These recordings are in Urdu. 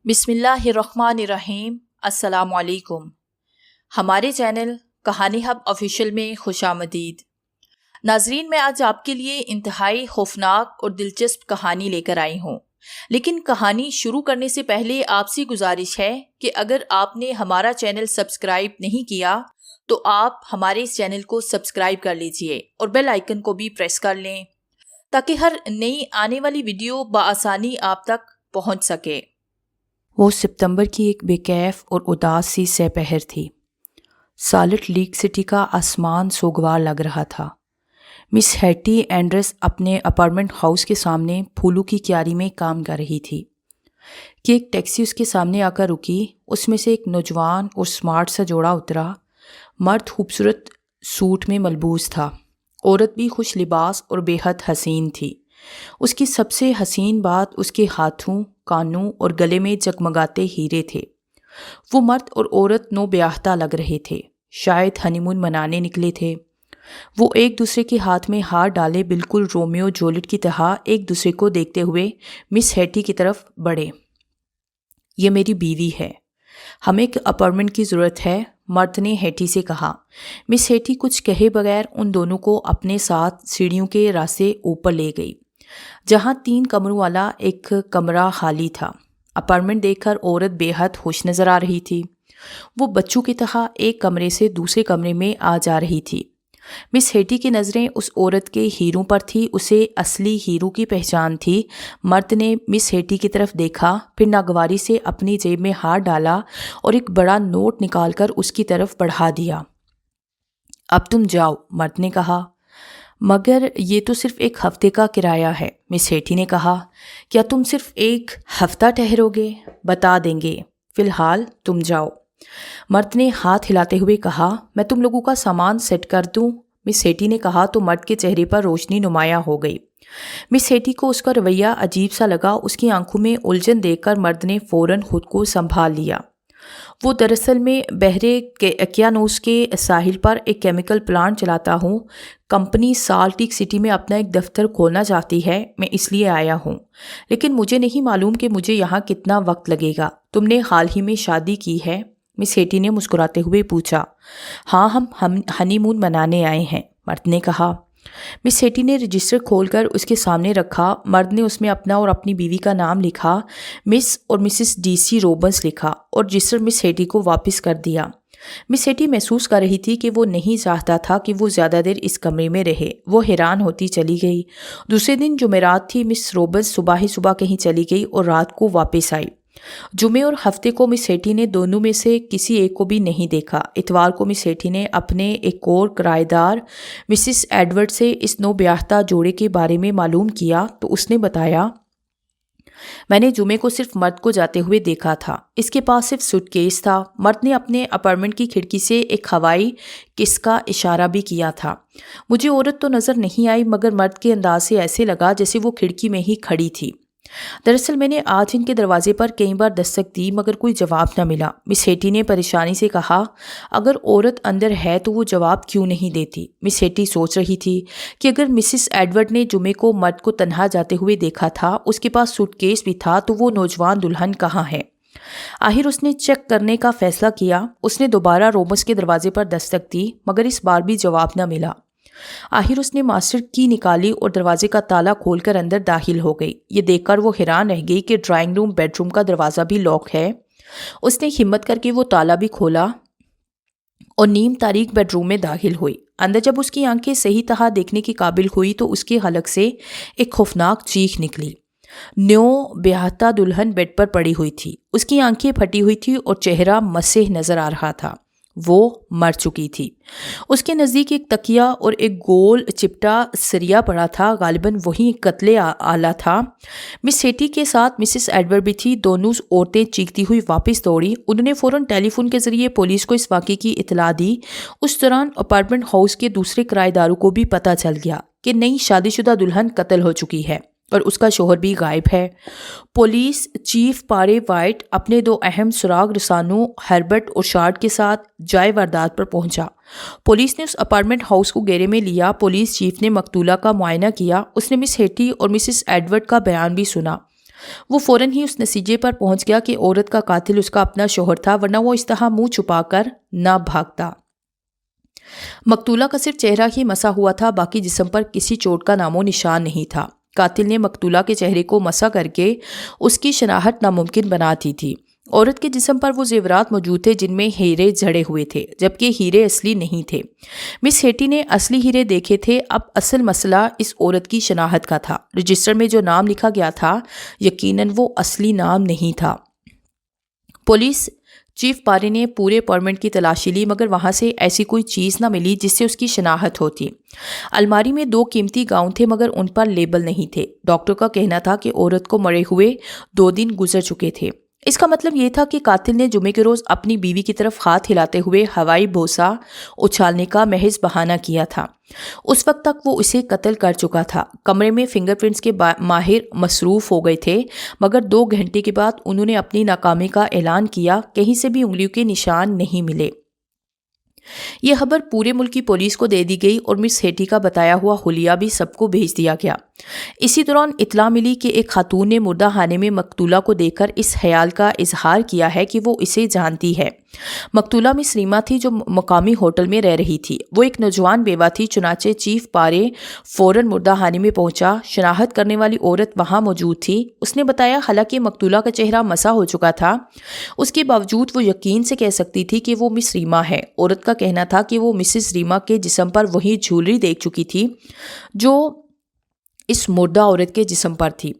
بسم اللہ الرحمن الرحیم۔ السلام علیکم۔ ہمارے چینل کہانی ہب آفیشیل میں خوش آمدید۔ ناظرین، میں آج آپ کے لیے انتہائی خوفناک اور دلچسپ کہانی لے کر آئی ہوں، لیکن کہانی شروع کرنے سے پہلے آپ سے گزارش ہے کہ اگر آپ نے ہمارا چینل سبسکرائب نہیں کیا تو آپ ہمارے اس چینل کو سبسکرائب کر لیجئے اور بیل آئیکن کو بھی پریس کر لیں تاکہ ہر نئی آنے والی ویڈیو بآسانی آپ تک پہنچ سکے۔ وہ ستمبر کی ایک بے کیف اور اداس سی سہ پہر تھی۔ سالٹ لیک سٹی کا آسمان سوگوار لگ رہا تھا۔ مس ہیٹی اینڈرس اپنے اپارٹمنٹ ہاؤس کے سامنے پھولوں کی کیاری میں کام کر رہی تھی کہ ایک ٹیکسی اس کے سامنے آ کر رکی۔ اس میں سے ایک نوجوان اور سمارٹ سا جوڑا اترا۔ مرد خوبصورت سوٹ میں ملبوس تھا، عورت بھی خوش لباس اور بے حد حسین تھی۔ اس کی سب سے حسین بات اس کے ہاتھوں، کانوں اور گلے میں جگمگاتے ہیرے تھے۔ وہ مرد اور عورت نو بیاہتا لگ رہے تھے، شاید ہنی مون منانے نکلے تھے۔ وہ ایک دوسرے کے ہاتھ میں ہاتھ ڈالے بالکل رومیو جولیٹ کی طرح ایک دوسرے کو دیکھتے ہوئے مس ہیٹی کی طرف بڑھے۔ یہ میری بیوی ہے، ہمیں ایک اپارٹمنٹ کی ضرورت ہے، مرد نے ہیٹی سے کہا۔ مس ہیٹی کچھ کہے بغیر ان دونوں کو اپنے ساتھ سیڑھیوں کے راستے اوپر لے گئی، جہاں 3 کمروں والا ایک کمرہ خالی تھا۔ اپارٹمنٹ دیکھ کر عورت بے حد خوش نظر آ رہی تھی۔ وہ بچوں کی طرح ایک کمرے سے دوسرے کمرے میں آ جا رہی تھی۔ مس ہیٹی کی نظریں اس عورت کے ہیروں پر تھی، اسے اصلی ہیرو کی پہچان تھی۔ مرد نے مس ہیٹی کی طرف دیکھا، پھر ناگواری سے اپنی جیب میں ہاتھ ڈالا اور ایک بڑا نوٹ نکال کر اس کی طرف بڑھا دیا۔ اب تم جاؤ، مرد نے کہا۔ مگر یہ تو صرف ایک ہفتے کا کرایہ ہے، مس ہیٹی نے کہا۔ کیا تم صرف ایک ہفتہ ٹھہرو گے؟ بتا دیں گے، فی الحال تم جاؤ، مرد نے ہاتھ ہلاتے ہوئے کہا۔ میں تم لوگوں کا سامان سیٹ کر دوں، مس ہیٹی نے کہا تو مرد کے چہرے پر روشنی نمایاں ہو گئی۔ مس ہیٹی کو اس کا رویہ عجیب سا لگا۔ اس کی آنکھوں میں الجھن دیکھ کر مرد نے فوراً خود کو سنبھال لیا۔ وہ دراصل میں بحرے اقیانوس کے ساحل پر ایک کیمیکل پلانٹ چلاتا ہوں۔ کمپنی سالٹ لیک سٹی میں اپنا ایک دفتر کھولنا چاہتی ہے، میں اس لیے آیا ہوں، لیکن مجھے نہیں معلوم کہ مجھے یہاں کتنا وقت لگے گا۔ تم نے حال ہی میں شادی کی ہے؟ مس ہیٹی نے مسکراتے ہوئے پوچھا۔ ہاں، ہم ہنی مون منانے آئے ہیں، مرد نے کہا۔ مس ہیٹی نے رجسٹر کھول کر اس کے سامنے رکھا۔ مرد نے اس میں اپنا اور اپنی بیوی کا نام لکھا، مس اور مسز ڈی سی روبنس لکھا اور رجسٹر مس ہیٹی کو واپس کر دیا۔ مس ہیٹی محسوس کر رہی تھی کہ وہ نہیں چاہتا تھا کہ وہ زیادہ دیر اس کمرے میں رہے۔ وہ حیران ہوتی چلی گئی۔ دوسرے دن جمعرات تھی۔ مس روبنس صبح ہی صبح کہیں چلی گئی اور رات کو واپس آئی۔ جمعے اور ہفتے کو مس ہیٹی نے دونوں میں سے کسی ایک کو بھی نہیں دیکھا۔ اتوار کو مس ہیٹی نے اپنے ایک اور کرایہ دار مسز ایڈورڈ سے اس نو بیاہتا جوڑے کے بارے میں معلوم کیا تو اس نے بتایا، میں نے جمعے کو صرف مرد کو جاتے ہوئے دیکھا تھا، اس کے پاس صرف سوٹ کیس تھا۔ مرد نے اپنے اپارٹمنٹ کی کھڑکی سے ایک ہوائی کس کا اشارہ بھی کیا تھا۔ مجھے عورت تو نظر نہیں آئی، مگر مرد کے انداز سے ایسے لگا جیسے وہ کھڑکی میں ہی کھڑی تھی۔ دراصل میں نے آج ان کے دروازے پر کئی بار دستک دی مگر کوئی جواب نہ ملا۔ مس ہیٹی نے پریشانی سے کہا، اگر عورت اندر ہے تو وہ جواب کیوں نہیں دیتی؟ مس ہیٹی سوچ رہی تھی کہ اگر مسز ایڈورڈ نے جمعے کو مرد کو تنہا جاتے ہوئے دیکھا تھا، اس کے پاس سوٹ کیس بھی تھا، تو وہ نوجوان دلہن کہاں ہے؟ آخر اس نے چیک کرنے کا فیصلہ کیا۔ اس نے دوبارہ روبنس کے دروازے پر دستک دی مگر اس بار بھی جواب نہ ملا۔ آخر اس نے ماسٹر کی نکالی اور دروازے کا تالا کھول کر اندر داخل ہو گئی۔ یہ دیکھ کر وہ حیران رہ گئی کہ ڈرائنگ روم بیڈ روم کا دروازہ بھی لاک ہے۔ اس نے ہمت کر کے وہ تالا بھی کھولا اور نیم تاریک بیڈ روم میں داخل ہوئی۔ اندر جب اس کی آنکھیں صحیح طرح دیکھنے کے قابل ہوئی تو اس کے حلق سے ایک خوفناک چیخ نکلی۔ نیو بیاہتا دلہن بیڈ پر پڑی ہوئی تھی۔ اس کی آنکھیں پھٹی ہوئی تھی اور چہرہ مسح نظر آ رہا تھا۔ وہ مر چکی تھی۔ اس کے نزدیک ایک تکیہ اور ایک گول چپٹا سریا پڑا تھا، غالباً وہی قتل آلہ تھا۔ مس ہیٹی کے ساتھ مسز ایڈورڈ بھی تھی۔ دونوں عورتیں چیختی ہوئی واپس دوڑی۔ انہوں نے فوراً ٹیلی فون کے ذریعے پولیس کو اس واقعے کی اطلاع دی۔ اس دوران اپارٹمنٹ ہاؤس کے دوسرے کرایہ داروں کو بھی پتہ چل گیا کہ نئی شادی شدہ دلہن قتل ہو چکی ہے اور اس کا شوہر بھی غائب ہے۔ پولیس چیف پارے وائٹ اپنے 2 اہم سراغ رسانوں ہربرٹ اور شارٹ کے ساتھ جائے واردات پر پہنچا۔ پولیس نے اس اپارٹمنٹ ہاؤس کو گھیرے میں لیا۔ پولیس چیف نے مقتولہ کا معائنہ کیا۔ اس نے مس ہیٹی اور مسز ایڈورڈ کا بیان بھی سنا۔ وہ فوراً ہی اس نتیجے پر پہنچ گیا کہ عورت کا قاتل اس کا اپنا شوہر تھا، ورنہ وہ اس طرح منہ چھپا کر نہ بھاگتا۔ مقتولہ کا صرف چہرہ ہی مسا ہوا تھا، باقی جسم پر کسی چوٹ کا نام و نشان نہیں تھا۔ قاتل نے مقتولہ کے چہرے کو مسا کر کے اس کی شناخت ناممکن بنا دی تھی۔ عورت کے جسم پر وہ زیورات موجود تھے جن میں ہیرے جڑے ہوئے تھے، جبکہ ہیرے اصلی نہیں تھے۔ مس ہیٹی نے اصلی ہیرے دیکھے تھے۔ اب اصل مسئلہ اس عورت کی شناخت کا تھا۔ رجسٹر میں جو نام لکھا گیا تھا یقیناً وہ اصلی نام نہیں تھا۔ پولیس چیف پارے نے پورے اپارٹمنٹ کی تلاشی لی، مگر وہاں سے ایسی کوئی چیز نہ ملی جس سے اس کی شناخت ہوتی۔ الماری میں 2 قیمتی گاؤن تھے، مگر ان پر لیبل نہیں تھے۔ ڈاکٹر کا کہنا تھا کہ عورت کو مرے ہوئے 2 دن گزر چکے تھے۔ اس کا مطلب یہ تھا کہ قاتل نے جمعے کے روز اپنی بیوی کی طرف ہاتھ ہلاتے ہوئے ہوائی بوسہ اچھالنے کا محض بہانہ کیا تھا۔ اس وقت تک وہ اسے قتل کر چکا تھا۔ کمرے میں فنگر پرنٹس کے ماہر مصروف ہو گئے تھے، مگر 2 گھنٹے کے بعد انہوں نے اپنی ناکامی کا اعلان کیا۔ کہیں سے بھی انگلیوں کے نشان نہیں ملے۔ یہ خبر پورے ملک کی پولیس کو دے دی گئی اور مس ہیٹی کا بتایا ہوا حلیہ بھی سب کو بھیج دیا گیا۔ اسی دوران اطلاع ملی کہ ایک خاتون نے مردہ خانے میں مقتولہ کو دیکھ کر اس خیال کا اظہار کیا ہے کہ وہ اسے جانتی ہے۔ مقتولہ مس ریما تھی جو مقامی ہوٹل میں رہ رہی تھی۔ وہ ایک نوجوان بیوہ تھی، چنانچہ چیف پارے فوراً مردہ خانے میں پہنچا۔ شناخت کرنے والی عورت وہاں موجود تھی۔ اس نے بتایا حالانکہ مقتولہ کا چہرہ مسا ہو چکا تھا، اس کے باوجود وہ یقین سے کہہ سکتی تھی کہ وہ مس ریما ہے۔ عورت کا کہنا تھا کہ وہ مسز ریما کے جسم پر وہی جھولری دیکھ چکی تھی جو اس مردہ عورت کے جسم پر تھی۔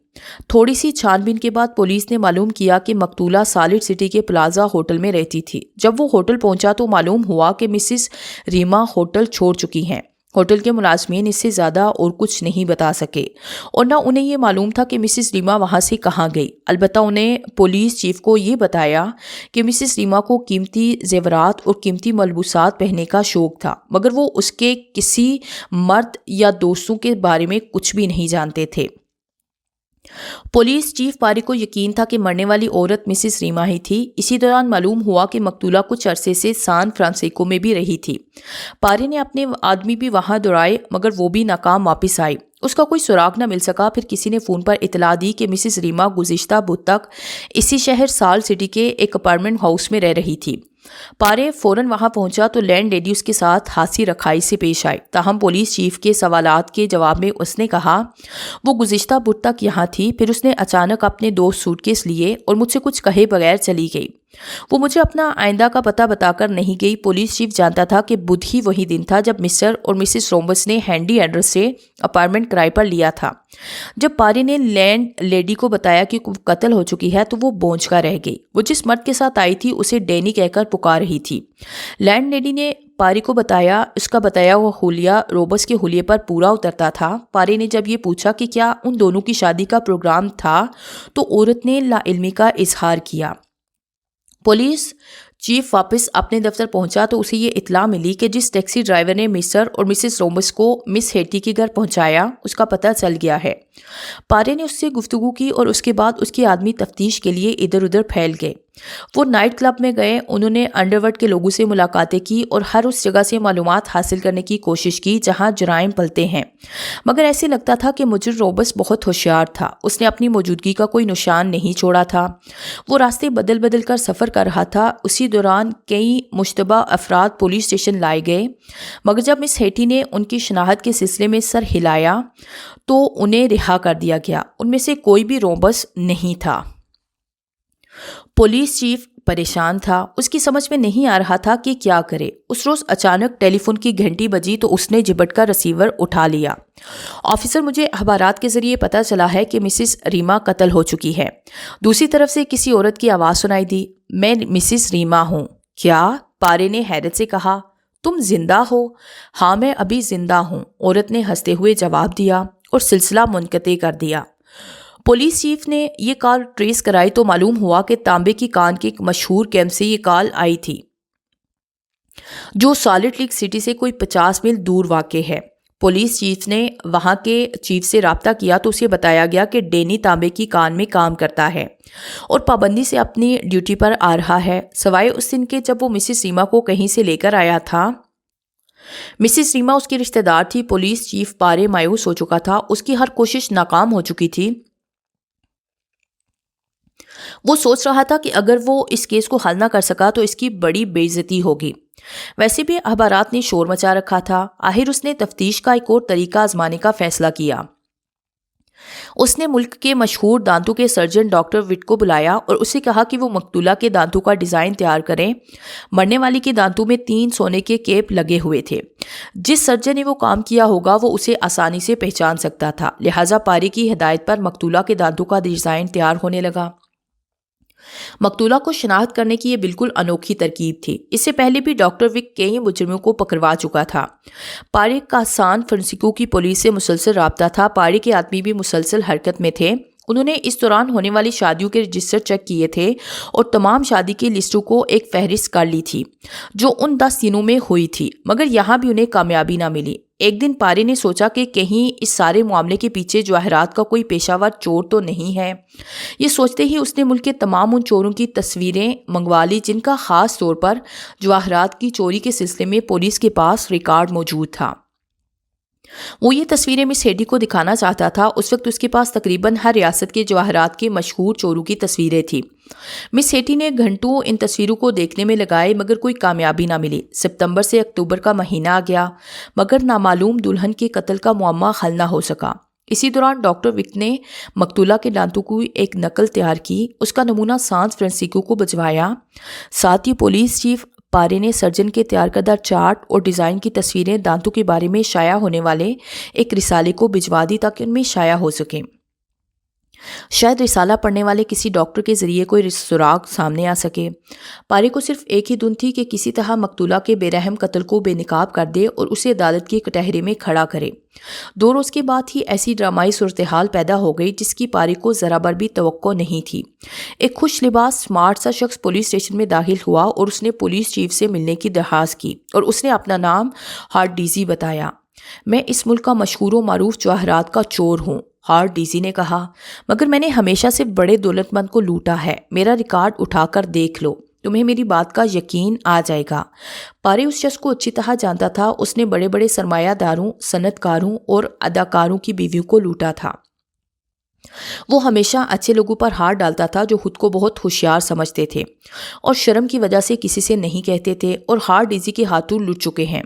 تھوڑی سی چھان بین کے بعد پولیس نے معلوم کیا کہ مقتولہ سالٹ سٹی کے پلازا ہوٹل میں رہتی تھی۔ جب وہ ہوٹل پہنچا تو معلوم ہوا کہ مسز ریما ہوٹل چھوڑ چکی ہیں۔ ہوٹل کے ملازمین اس سے زیادہ اور کچھ نہیں بتا سکے، اور نہ انہیں یہ معلوم تھا کہ مسز ریما وہاں سے کہاں گئی۔ البتہ انہیں پولیس چیف کو یہ بتایا کہ مسز ریما کو قیمتی زیورات اور قیمتی ملبوسات پہننے کا شوق تھا، مگر وہ اس کے کسی مرد یا دوستوں کے بارے میں کچھ بھی نہیں جانتے تھے۔ پولیس چیف پارے کو یقین تھا کہ مرنے والی عورت مسز ریما ہی تھی۔ اسی دوران معلوم ہوا کہ مقتولہ کچھ عرصے سے سان فرانسسکو میں بھی رہی تھی۔ پارے نے اپنے آدمی بھی وہاں دوڑائے، مگر وہ بھی ناکام واپس آئی۔ اس کا کوئی سراغ نہ مل سکا۔ پھر کسی نے فون پر اطلاع دی کہ مسز ریما گزشتہ بدھ تک اسی شہر سال سٹی کے ایک اپارٹمنٹ ہاؤس میں رہ رہی تھی۔ پارے فوراً وہاں پہنچا تو لینڈ لیڈی اس کے ساتھ ہاسی رکھائی سے پیش آئی۔ تاہم پولیس چیف کے سوالات کے جواب میں اس نے کہا وہ گزشتہ بدھ تک یہاں تھی، پھر اس نے اچانک اپنے 2 سوٹ کیس لیے اور مجھ سے کچھ کہے بغیر چلی گئی۔ وہ مجھے اپنا آئندہ کا پتہ بتا کر نہیں گئی۔ پولیس چیف جانتا تھا کہ بدھ ہی وہی دن تھا جب مسٹر اور مسز رومبس نے ہینڈی ایڈریس سے اپارٹمنٹ کرائے پر لیا تھا۔ جب پارے نے لینڈ لیڈی کو بتایا کہ قتل ہو چکی ہے تو وہ بونجھ کر رہ گئی۔ وہ جس مرد کے ساتھ آئی تھی اسے ڈینی کہہ کر پکار رہی تھی۔ لینڈ لیڈی نے پارے کو بتایا اس کا بتایا ہوا حلیہ روبس کے حلیے پر پورا اترتا تھا۔ پارے نے جب یہ پوچھا کہ کیا ان دونوں کی شادی کا پروگرام تھا تو عورت نے لا علمی کا اظہار کیا۔ پولیس چیف واپس اپنے دفتر پہنچا تو اسے یہ اطلاع ملی کہ جس ٹیکسی ڈرائیور نے مسٹر اور مسز رومبس کو مس ہیٹی کے گھر پہنچایا اس کا پتہ چل گیا ہے۔ پارے نے اس سے گفتگو کی اور اس کے بعد اس کے آدمی تفتیش کے لیے ادھر ادھر پھیل گئے۔ وہ نائٹ کلب میں گئے، انہوں نے انڈر ورلڈ کے لوگوں سے ملاقاتیں کی اور ہر اس جگہ سے معلومات حاصل کرنے کی کوشش کی جہاں جرائم پلتے ہیں، مگر ایسے لگتا تھا کہ مجرم روبس بہت ہوشیار تھا۔ اس نے اپنی موجودگی کا کوئی نشان نہیں چھوڑا تھا۔ وہ راستے بدل بدل کر سفر کر رہا تھا۔ اسی دوران کئی مشتبہ افراد پولیس اسٹیشن لائے گئے، مگر جب مس ہیٹی نے ان کی شناخت کے سلسلے میں سر ہلایا تو انہیں رہا کر دیا گیا۔ ان میں سے کوئی بھی روبس نہیں تھا۔ پولیس چیف پریشان تھا، اس کی سمجھ میں نہیں آ رہا تھا کہ کیا کرے۔ اس روز اچانک ٹیلی فون کی گھنٹی بجی تو اس نے جھپٹ کر ریسیور اٹھا لیا۔ آفیسر، مجھے اخبارات کے ذریعے پتہ چلا ہے کہ مسز ریما قتل ہو چکی ہے۔ دوسری طرف سے کسی عورت کی آواز سنائی دی، میں مسز ریما ہوں۔ کیا؟ پارے نے حیرت سے کہا، تم زندہ ہو؟ ہاں میں ابھی زندہ ہوں، عورت نے ہنستے ہوئے جواب دیا اور سلسلہ منقطع کر دیا۔ پولیس چیف نے یہ کال ٹریس کرائی تو معلوم ہوا کہ تانبے کی کان کے ایک مشہور کیمپ سے یہ کال آئی تھی جو سالٹ لیک سٹی سے کوئی 50 میل دور واقع ہے۔ پولیس چیف نے وہاں کے چیف سے رابطہ کیا تو اسے بتایا گیا کہ ڈینی تانبے کی کان میں کام کرتا ہے اور پابندی سے اپنی ڈیوٹی پر آ رہا ہے، سوائے اس دن کے جب وہ مسز ریما کو کہیں سے لے کر آیا تھا۔ مسز ریما اس کی رشتہ دار تھی۔ پولیس چیف پارے مایوس ہو چکا تھا، اس کی ہر کوشش ناکام ہو چکی تھی۔ وہ سوچ رہا تھا کہ اگر وہ اس کیس کو حل نہ کر سکا تو اس کی بڑی بے عزتی ہوگی۔ ویسے بھی اخبارات نے شور مچا رکھا تھا۔ آخر اس نے تفتیش کا ایک اور طریقہ آزمانے کا فیصلہ کیا۔ اس نے ملک کے مشہور دانتوں کے سرجن ڈاکٹر وٹ کو بلایا اور اسے کہا کہ وہ مقتولہ کے دانتوں کا ڈیزائن تیار کریں۔ مرنے والی کے دانتوں میں 3 سونے کے کیپ لگے ہوئے تھے۔ جس سرجن نے وہ کام کیا ہوگا وہ اسے آسانی سے پہچان سکتا تھا، لہٰذا پارے کی ہدایت پر مقتولہ کے دانتوں کا ڈیزائن تیار ہونے لگا۔ مقتولہ کو شناخت کرنے کی یہ بالکل انوکھی ترکیب تھی۔ اس سے پہلے بھی ڈاکٹر وک کئی مجرموں کو پکڑوا چکا تھا۔ پارے کا سان فرانسسکو کی پولیس سے مسلسل رابطہ تھا۔ پارے کے آدمی بھی مسلسل حرکت میں تھے۔ انہوں نے اس دوران ہونے والی شادیوں کے رجسٹر چیک کیے تھے اور تمام شادی کی لسٹوں کو ایک فہرست کر لی تھی جو ان 10 دنوں میں ہوئی تھی، مگر یہاں بھی انہیں کامیابی نہ ملی۔ ایک دن پارے نے سوچا کہ کہیں اس سارے معاملے کے پیچھے جواہرات کا کوئی پیشہ ور چور تو نہیں ہے۔ یہ سوچتے ہی اس نے ملک کے تمام ان چوروں کی تصویریں منگوا لی جن کا خاص طور پر جواہرات کی چوری کے سلسلے میں پولیس کے پاس ریکارڈ موجود تھا۔ وہ یہ تصویریں مس ہیٹی کو دکھانا چاہتا تھا۔ اس وقت اس کے پاس تقریباً ہر ریاست کے جواہرات کے مشہور چوروں کی تصویریں تھیں۔ مس ہیٹی نے گھنٹوں ان تصویروں کو دیکھنے میں لگائے مگر کوئی کامیابی نہ ملی۔ ستمبر سے اکتوبر کا مہینہ آ گیا مگر نامعلوم دلہن کے قتل کا معمہ حل نہ ہو سکا۔ اسی دوران ڈاکٹر وک نے مقتولہ کے دانتوں کی ایک نقل تیار کی، اس کا نمونہ سان فرانسسکو کو بھجوایا۔ ساتھ ہی پولیس چیف پارے نے سرجن کے تیار کردہ چارٹ اور ڈیزائن کی تصویریں دانتوں کے بارے میں شائع ہونے والے ایک رسالے کو بھجوا دی تاکہ ان میں شائع ہو سکیں۔ شاید رسالہ پڑھنے والے کسی ڈاکٹر کے ذریعے کوئی سراغ سامنے آ سکے۔ پارے کو صرف ایک ہی دن تھی کہ کسی طرح مقتولہ کے بے رحم قتل کو بے نقاب کر دے اور اسے عدالت کے کٹہرے میں کھڑا کرے۔ 2 روز کے بعد ہی ایسی ڈرامائی صورتحال پیدا ہو گئی جس کی پارے کو ذرا بر بھی توقع نہیں تھی۔ ایک خوش لباس اسمارٹ سا شخص پولیس اسٹیشن میں داخل ہوا اور اس نے پولیس چیف سے ملنے کی درخواست کی اور اس نے اپنا نام ہارٹ ڈیزی بتایا۔ میں اس ملک کا مشہور و معروف جواہرات کا چور ہوں، ہارٹ ڈیزی نے کہا، مگر میں نے ہمیشہ سے بڑے دولت مند کو لوٹا ہے۔ میرا ریکارڈ اٹھا کر دیکھ لو، تمہیں میری بات کا یقین آ جائے گا۔ پارے اس شخص کو اچھی طرح جانتا تھا۔ اس نے بڑے بڑے سرمایہ داروں، صنعت کاروں اور اداکاروں کی بیویوں کو لوٹا تھا۔ وہ ہمیشہ اچھے لوگوں پر ہاتھ ڈالتا تھا جو خود کو بہت ہوشیار سمجھتے تھے اور شرم کی وجہ سے کسی سے نہیں کہتے تھے، اور ہارٹ ڈیزی کے ہاتھوں لٹ چکے ہیں۔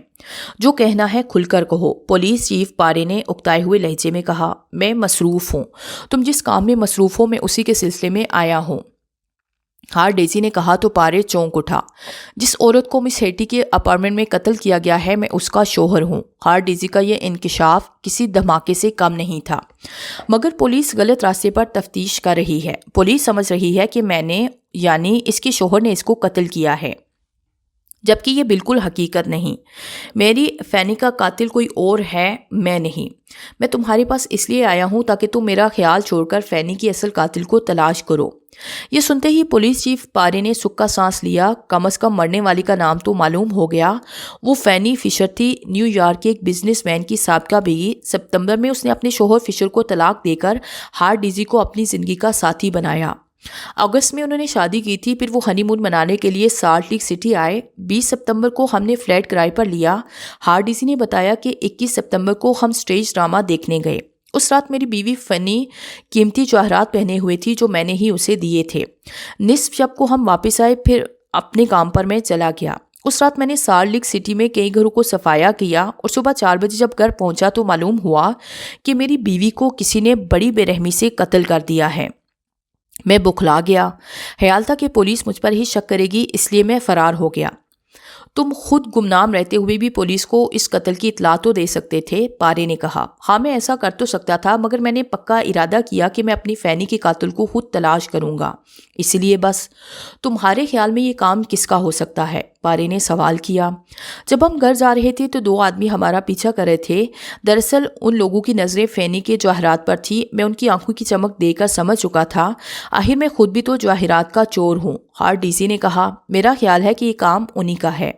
جو کہنا ہے کھل کر کہو، پولیس چیف پارے نے اکتائے ہوئے لہجے میں کہا۔ میں مصروف ہوں، تم جس کام میں مصروف ہو میں اسی کے سلسلے میں آیا ہوں۔ ہارٹ ڈیزی نے کہا تو پارے چونک اٹھا۔ جس عورت کو مس ہیٹی کے اپارٹمنٹ میں قتل کیا گیا ہے میں اس کا شوہر ہوں۔ ہارٹ ڈیزی کا یہ انکشاف کسی دھماکے سے کم نہیں تھا، مگر پولیس غلط راستے پر تفتیش کر رہی ہے۔ پولیس سمجھ رہی ہے کہ میں نے یعنی اس کے شوہر نے اس کو قتل کیا ہے، جبکہ یہ بالکل حقیقت نہیں۔ میری فینی کا قاتل کوئی اور ہے، میں نہیں۔ میں تمہارے پاس اس لیے آیا ہوں تاکہ تم میرا خیال چھوڑ کر فینی کی اصل قاتل کو تلاش کرو۔ یہ سنتے ہی پولیس چیف پارے نے سکا سانس لیا۔ کم از کم مرنے والی کا نام تو معلوم ہو گیا۔ وہ فینی فشر تھی، نیو یارک کے ایک بزنس مین کی سابقہ بیوی۔ ستمبر میں اس نے اپنے شوہر فشر کو طلاق دے کر ہارٹ ڈیزی کو اپنی زندگی کا ساتھی بنایا۔ اگست میں انہوں نے شادی کی تھی، پھر وہ ہنی مون منانے کے لیے سالٹ لیک سٹی آئے۔ 20 ستمبر کو ہم نے فلیٹ کرائے پر لیا۔ ہارٹ ڈیزی نے بتایا کہ 21 ستمبر کو ہم سٹیج ڈرامہ دیکھنے گئے۔ اس رات میری بیوی فنی قیمتی جواہرات پہنے ہوئے تھی جو میں نے ہی اسے دیے تھے۔ نصف شب کو ہم واپس آئے، پھر اپنے کام پر میں چلا گیا۔ اس رات میں نے سالٹ لیک سٹی میں کئی گھروں کو صفایا کیا اور صبح 4 بجے جب گھر پہنچا تو معلوم ہوا کہ میری بیوی کو کسی نے بڑی بے رحمی سے قتل کر دیا ہے۔ میں بکھلا گیا۔ خیال تھا کہ پولیس مجھ پر ہی شک کرے گی، اس لیے میں فرار ہو گیا۔ تم خود گمنام رہتے ہوئے بھی پولیس کو اس قتل کی اطلاع تو دے سکتے تھے، پارے نے کہا۔ ہاں میں ایسا کر تو سکتا تھا، مگر میں نے پکا ارادہ کیا کہ میں اپنی فینی کے قاتل کو خود تلاش کروں گا، اس لیے بس۔ تمہارے خیال میں یہ کام کس کا ہو سکتا ہے؟ پارے نے سوال کیا۔ جب ہم گھر جا رہے تھے تو 2 آدمی ہمارا پیچھا کر رہے تھے۔ دراصل ان لوگوں کی نظریں فینی کے جواہرات پر تھی۔ میں ان کی آنکھوں کی چمک دیکھ کر سمجھ چکا تھا، آخر میں خود بھی تو جواہرات کا چور ہوں۔ ہارٹ ڈیزی نے کہا، میرا خیال ہے کہ یہ کام انہی کا ہے۔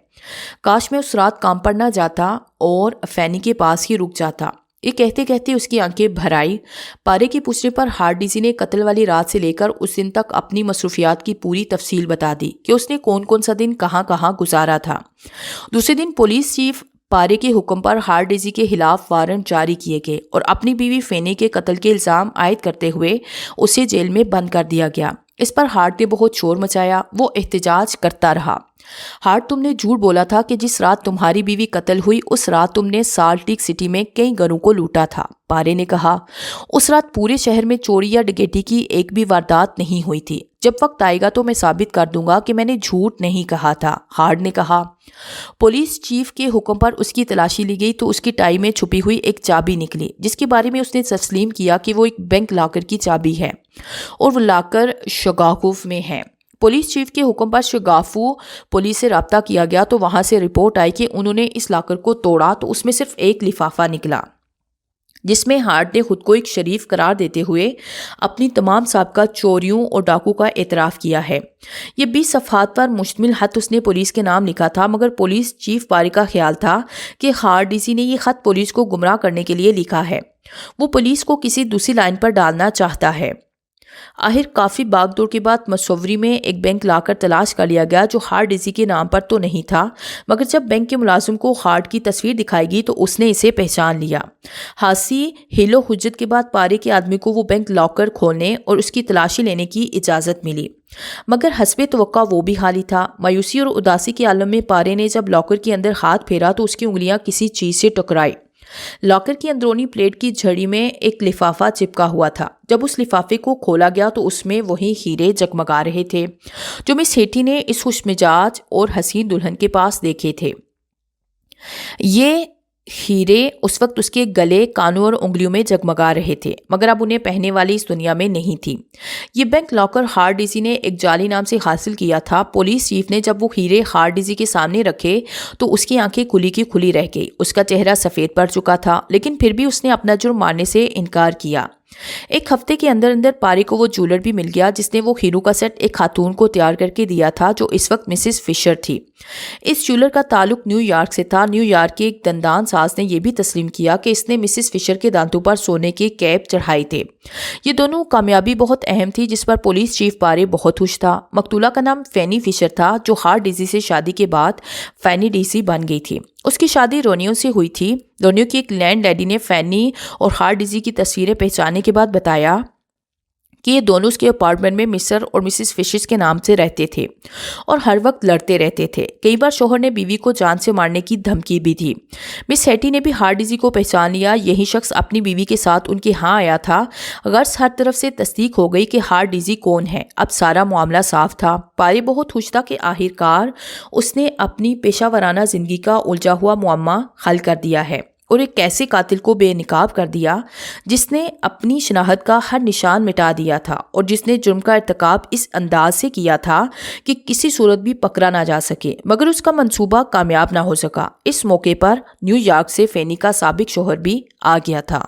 کاش میں اس رات کام پر نہ جاتا اور فینی کے پاس ہی رک جاتا۔ یہ کہتے کہتے اس کی آنکھیں بھر آئی۔ پارے کے پوچھنے پر ہارٹ ڈیزی نے قتل والی رات سے لے کر اس دن تک اپنی مصروفیات کی پوری تفصیل بتا دی کہ اس نے کون کون سا دن کہاں کہاں گزارا تھا۔ دوسرے دن پولیس چیف پارے کے حکم پر ہارٹ ڈیزی کے خلاف وارنٹ جاری کیے گئے اور اپنی بیوی فینی کے قتل کے الزام عائد کرتے ہوئے اسے جیل میں بند کر دیا گیا۔ اس پر ہارٹ نے بہت شور مچایا۔ وہ احتجاج کرتا رہا، ہارٹ تم نے جھوٹ بولا تھا کہ جس رات تمہاری بیوی قتل ہوئی اس رات تم نے سالٹ لیک سٹی میں کئی گھروں کو لوٹا تھا۔ پارے نے کہا، اس رات پورے شہر میں چوری یا ڈکیتی کی ایک بھی واردات نہیں ہوئی تھی۔ جب وقت آئے گا تو میں ثابت کر دوں گا کہ میں نے جھوٹ نہیں کہا تھا، ہارٹ نے کہا۔ پولیس چیف کے حکم پر اس کی تلاشی لی گئی تو اس کی ٹائی میں چھپی ہوئی ایک چابی نکلی جس کے بارے میں اس نے تسلیم کیا کہ وہ ایک بینک لاکر کی چابی ہے اور وہ لاکر شگافو میں ہے۔ پولیس چیف کے حکم پر شگافو پولیس سے رابطہ کیا گیا تو وہاں سے رپورٹ آئی کہ انہوں نے اس لاکر کو توڑا تو اس میں صرف ایک لفافہ نکلا جس میں ہارٹ نے خود کو ایک شریف قرار دیتے ہوئے اپنی تمام سابقہ چوریوں اور ڈاکو کا اعتراف کیا ہے۔ یہ 20 صفحات پر مشتمل خط اس نے پولیس کے نام لکھا تھا، مگر پولیس چیف پارے کا خیال تھا کہ ہارٹ ڈی سی نے یہ خط پولیس کو گمراہ کرنے کے لیے لکھا ہے، وہ پولیس کو کسی دوسری لائن پر ڈالنا چاہتا ہے۔ آخر کافی باغ دوڑ کے بعد مصوری میں ایک بینک لا کر تلاش کر لیا گیا جو ہارٹ ڈیزی کے نام پر تو نہیں تھا، مگر جب بینک کے ملازم کو ہارٹ کی تصویر دکھائی گئی تو اس نے اسے پہچان لیا۔ ہاسی ہیلو حجت کے بعد پارے کے آدمی کو وہ بینک لاکر کھولنے اور اس کی تلاشی لینے کی اجازت ملی، مگر حسب توقع وہ بھی خالی تھا۔ مایوسی اور اداسی کے عالم میں پارے نے جب لاکر کے اندر ہاتھ پھیرا تو اس کی انگلیاں کسی چیز سے ٹکرائی۔ لاکر کی اندرونی پلیٹ کی جھڑی میں ایک لفافہ چپکا ہوا تھا۔ جب اس لفافے کو کھولا گیا تو اس میں وہی ہیرے جگمگا رہے تھے جو مس ہیٹی نے اس خوش مزاج اور حسین دلہن کے پاس دیکھے تھے۔ یہ ہیرے اس وقت اس کے گلے، کانوں اور انگلیوں میں جگمگا رہے تھے، مگر اب انہیں پہننے والی اس دنیا میں نہیں تھی۔ یہ بینک لاکر ہارٹ ڈیزی نے ایک جعلی نام سے حاصل کیا تھا۔ پولیس چیف نے جب وہ ہیرے ہارٹ ڈیزی کے سامنے رکھے تو اس کی آنکھیں کھلی کی کھلی رہ گئی۔ اس کا چہرہ سفید پڑ چکا تھا، لیکن پھر بھی اس نے اپنا جرم ماننے سے انکار کیا۔ ایک ہفتے کے اندر پارے کو وہ جولر بھی مل گیا جس نے وہ ہیرو کا سیٹ ایک خاتون کو تیار کر کے دیا تھا جو اس وقت مسز فشر تھی۔ اس جولر کا تعلق نیو یارک سے تھا۔ نیو یارک کے ایک دندان ساز نے یہ بھی تسلیم کیا کہ اس نے مسز فشر کے دانتوں پر سونے کے کیپ چڑھائے تھے۔ یہ دونوں کامیابی بہت اہم تھی جس پر پولیس چیف پارے بہت خوش تھا۔ مقتولہ کا نام فینی فشر تھا جو ہارٹ ڈیزی سے شادی کے بعد فینی ڈیزی بن گئی تھی۔ اس کی شادی رونیو سے ہوئی تھی۔ رونیو کی ایک لینڈ لیڈی نے فینی اور ہارٹ ڈیزی کی تصویریں پہچاننے کے بعد بتایا کہ یہ دونوں اس کے اپارٹمنٹ میں مسٹر اور مسز فشر کے نام سے رہتے تھے اور ہر وقت لڑتے رہتے تھے۔ کئی بار شوہر نے بیوی کو جان سے مارنے کی دھمکی بھی دی۔ مس ہیٹی نے بھی ہارٹ ڈیزی کو پہچان لیا۔ یہی شخص اپنی بیوی کے ساتھ ان کے ہاں آیا تھا۔ غرض ہر طرف سے تصدیق ہو گئی کہ ہارٹ ڈیزی کون ہے۔ اب سارا معاملہ صاف تھا۔ پارے بہت خوش تھا کہ آخر کار اس نے اپنی پیشہ ورانہ زندگی کا الجھا ہوا معمہ حل کر دیا ہے اور ایک ایسے قاتل کو بے نقاب کر دیا جس نے اپنی شناخت کا ہر نشان مٹا دیا تھا اور جس نے جرم کا ارتکاب اس انداز سے کیا تھا کہ کسی صورت بھی پکڑا نہ جا سکے، مگر اس کا منصوبہ کامیاب نہ ہو سکا۔ اس موقع پر نیو یارک سے فینی کا سابق شوہر بھی آ گیا تھا۔